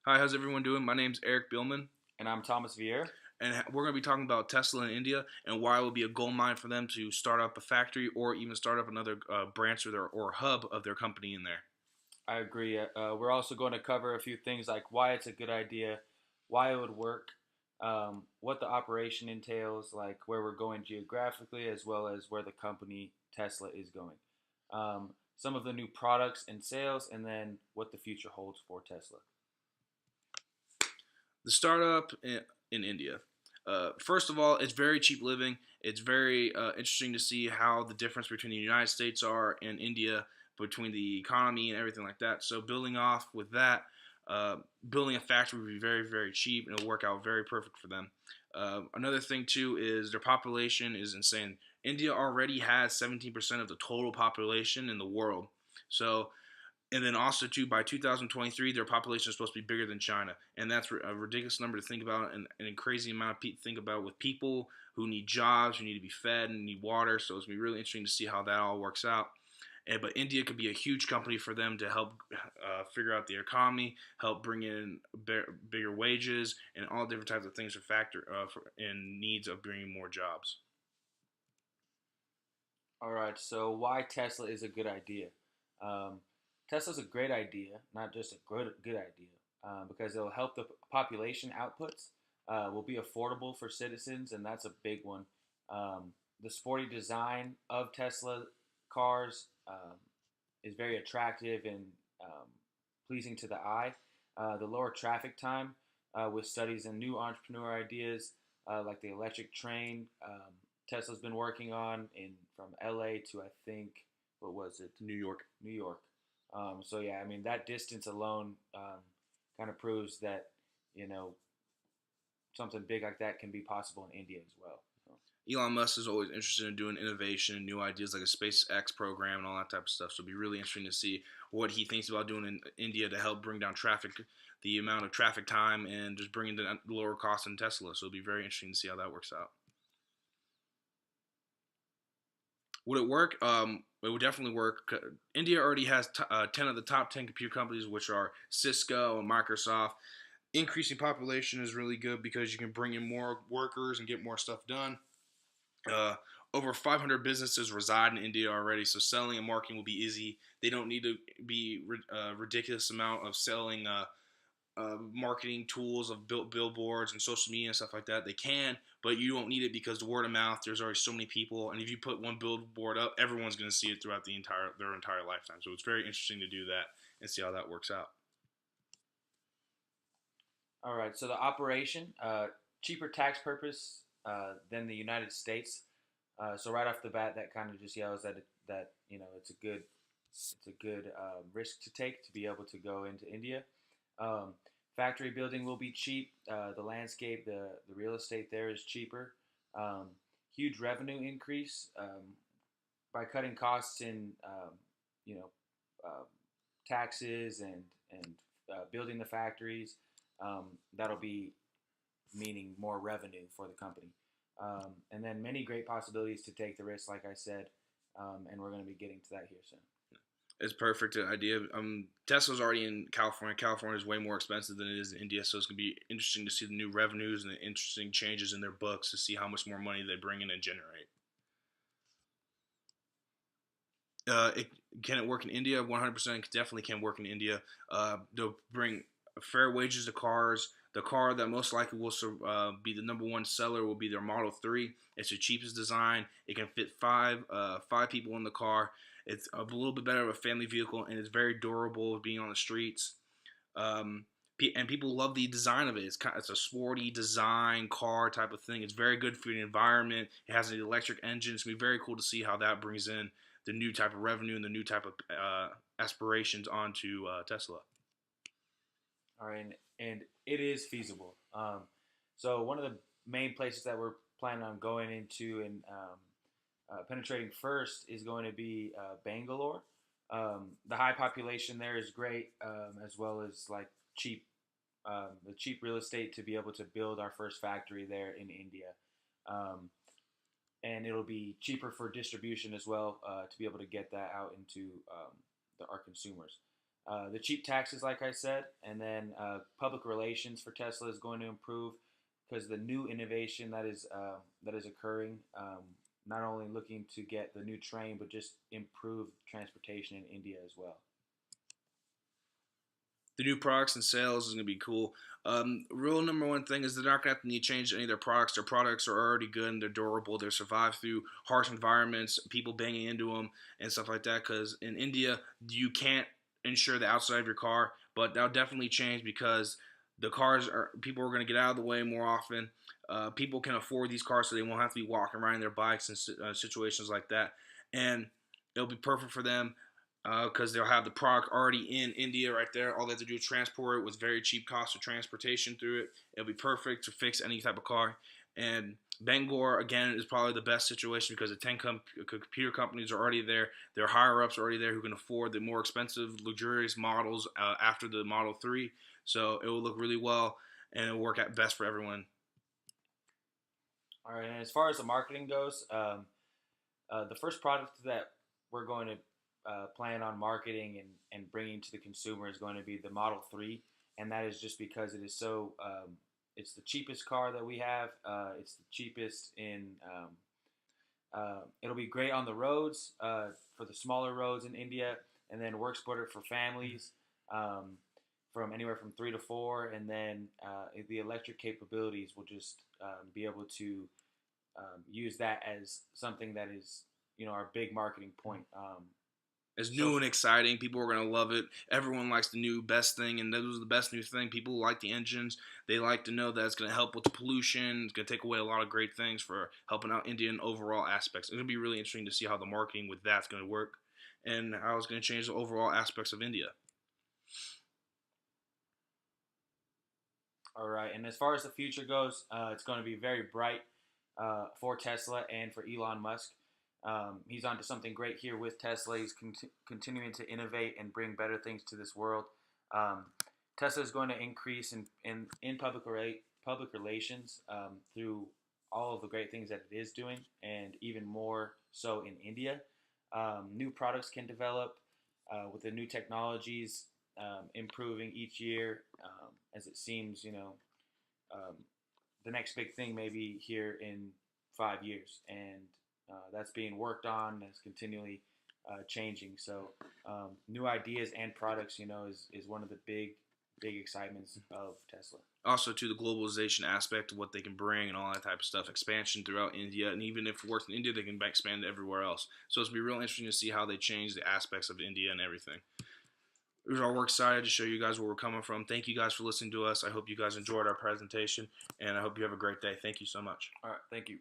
Hi, how's everyone doing? My name's Eric Billman, And I'm Thomas Vier. and we're going to be talking about Tesla in India and why it would be a gold mine for them to start up a factory or even start up another branch or hub of their company in there. I agree. We're also going to cover a few things like why it's a good idea, why it would work, what the operation entails, like where we're going geographically, as well as where the company Tesla is going. Some of the new products and sales, and then what the future holds for Tesla. The startup in India. First of all, it's very cheap living. It's very interesting to see how the difference between the United States are and India, between the economy and everything like that. So building off with that, uh, building a factory would be very, very cheap, and it'll work out very perfect for them. Another thing too is their population is insane. India already has 17% of the total population in the world. So and then also too by 2023 their population is supposed to be bigger than China, and that's a ridiculous number to think about, and a crazy amount of people think about with people who need jobs, who need to be fed and need water. So it's going to be really interesting to see how that all works out. But India could be a huge company for them to help figure out the economy, help bring in bigger wages, and all different types of things for in needs of bringing more jobs. All right, so why Tesla is a good idea? Um, Tesla's a great idea, not just a good idea, because it'll help the population outputs. Will be affordable for citizens, and that's a big one. The sporty design of Tesla cars is very attractive and um, pleasing to the eye. The lower traffic time with studies and new entrepreneur ideas like the electric train. Tesla's been working on in from LA to I think what was it, New York. New York. So yeah, I mean that distance alone kind of proves that you know something big like that can be possible in India as well. So. Elon Musk is always interested in doing innovation and new ideas like a SpaceX program and all that type of stuff. So it'll be really interesting to see what he thinks about doing in India to help bring down traffic, the amount of traffic time, and just bringing the lower cost in Tesla. So it'll be very interesting to see how that works out. Would it work? It would definitely work. India already has 10 of the top 10 computer companies, which are Cisco and Microsoft. Increasing population is really good because you can bring in more workers and get more stuff done. Uh, Over 500 businesses reside in India already, so selling and marketing will be easy. They don't need to be a ridiculous amount of selling marketing tools of billboards and social media and stuff like that. They can, but you don't need it because the word of mouth. There's already so many people, and if you put one billboard up, everyone's going to see it throughout their entire lifetime. So it's very interesting to do that and see how that works out. All right, so the operation, cheaper tax purpose than the United States. So right off the bat, that kind of just yells that it's a good risk to take to be able to go into India. Um, Factory building will be cheap. The landscape, the real estate there is cheaper. Um, Huge revenue increase by cutting costs in you know uh, taxes and building the factories. That'll be meaning more revenue for the company. And then many great possibilities to take the risk, like I said, and we're going to be getting to that here soon. It's a perfect idea. Tesla's already in California. California is way more expensive than it is in India, so it's gonna be interesting to see the new revenues and the interesting changes in their books to see how much more money they bring in and generate. It can it work in India? 100% definitely can work in India. They'll bring fair wages to cars. The car that most likely will be the number one seller will be their Model 3. It's the cheapest design. It can fit five people in the car. It's a little bit better of a family vehicle, and it's very durable being on the streets. Um, and people love the design of it. It's a sporty design car type of thing. It's very good for the environment. It has an electric engine. It's gonna be very cool to see how that brings in the new type of revenue and the new type of aspirations onto Tesla. All right, and it is feasible. So one of the main places that we're planning on going into and penetrating first is going to be Bangalore. The high population there is great, as well as like the cheap real estate to be able to build our first factory there in India. Um, and it'll be cheaper for distribution as well to be able to get that out into our consumers. The cheap taxes, like I said, and then public relations for Tesla is going to improve because the new innovation that is occurring, not only looking to get the new train, but just improve transportation in India as well. The new products and sales is going to be cool. Real number one thing is they're not going to have to need to change any of their products. Their products are already good and they're durable. They survive through harsh environments, people banging into them and stuff like that. Because in India, you can't insure the outside of your car, but that'll definitely change because the cars are people are going to get out of the way more often. People can afford these cars, so they won't have to be walking around their bikes in situations like that, and it'll be perfect for them because they'll have the product already in India right there. All they have to do is transport it with very cheap cost of transportation through it. It'll be perfect to fix any type of car. And Bangor, again, is probably the best situation because the 10 computer companies are already there. Their higher ups are already there who can afford the more expensive, luxurious models after the Model 3. So it will look really well and it will work out best for everyone. All right, and as far as the marketing goes, the first product that we're going to plan on marketing and bringing to the consumer is going to be the Model 3, and that is just because it is so it's the cheapest car that we have. It's the cheapest in. It'll be great on the roads for the smaller roads in India, and then works better for families from anywhere from 3 to 4. And then the electric capabilities will just be able to use that as something that is our big marketing point. It's new and exciting. People are going to love it. Everyone likes the new best thing, and that was the best new thing. People like the engines. They like to know that it's going to help with the pollution. It's going to take away a lot of great things for helping out India in overall aspects. It's going to be really interesting to see how the marketing with that's going to work and how it's going to change the overall aspects of India. All right, and as far as the future goes, it's going to be very bright for Tesla and for Elon Musk. He's onto something great here with Tesla. He's continuing to innovate and bring better things to this world. Tesla is going to increase in public relations through all of the great things that it is doing, and even more so in India. New products can develop with the new technologies improving each year, as it seems, the next big thing may be here in 5 years, and that's being worked on. That's continually changing. So new ideas and products, is one of the big excitements of Tesla. Also, to the globalization aspect of what they can bring and all that type of stuff, expansion throughout India, and even if it works in India, they can expand it everywhere else. So it's going to be real interesting to see how they change the aspects of India and everything. We're excited to show you guys where we're coming from. Thank you guys for listening to us. I hope you guys enjoyed our presentation, and I hope you have a great day. Thank you so much. All right, thank you.